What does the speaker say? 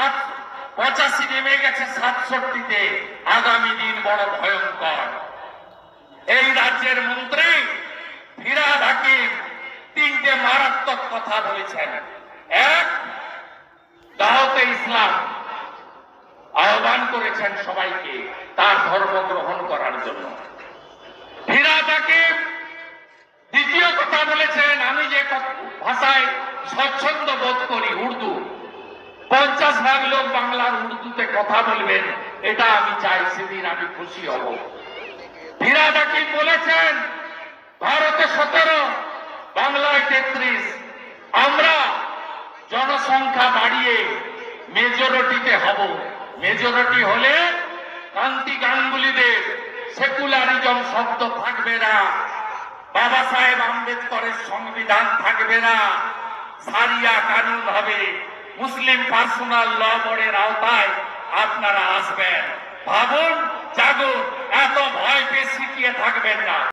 85 নেমে গেছে 67-তে। আগামী দিন বড় ভয়ঙ্কর। এই রাজ্যের মন্ত্রী ফিরহাদ হাকিম 3টে মারাত্মক কথা বলেছেন। এক, দাওয়াতে ইসলাম আহ্বান করেছেন সবাইকে তার ধর্ম গ্রহণ করার জন্য। ফিরহাদ হাকিম দ্বিতীয় কথা বলেছেন, আমি যে ভাষায় স্বচ্ছন্দ বোধ করি উর্দু, 50 ভাগ লোক বাংলার উর্দুতে কথা বলবেন, এটা আমি চাই, সেদিন আমি খুশি হব। ফিরহাদ হাকিম বলেছেন ভারতে 17, বাংলায় 33। আমরা জনসংখ্যা বাড়িয়ে মেজরিটিতে হব। মেজরিটি হলে কান্তি গাঙ্গুলিদের সেকুলারিজম শব্দ থাকবে না, বাবা সাহেব আম্বেদকরের সংবিধান থাকবে না, সারিয়া কানুন হবে, মুসলিম পার্সোনাল ল বোর্ডের আওতায় আপনারা আসবেন। ভাবুন, জাগুন, এত ভয় পেয়ে শিখিয়ে থাকবেন না।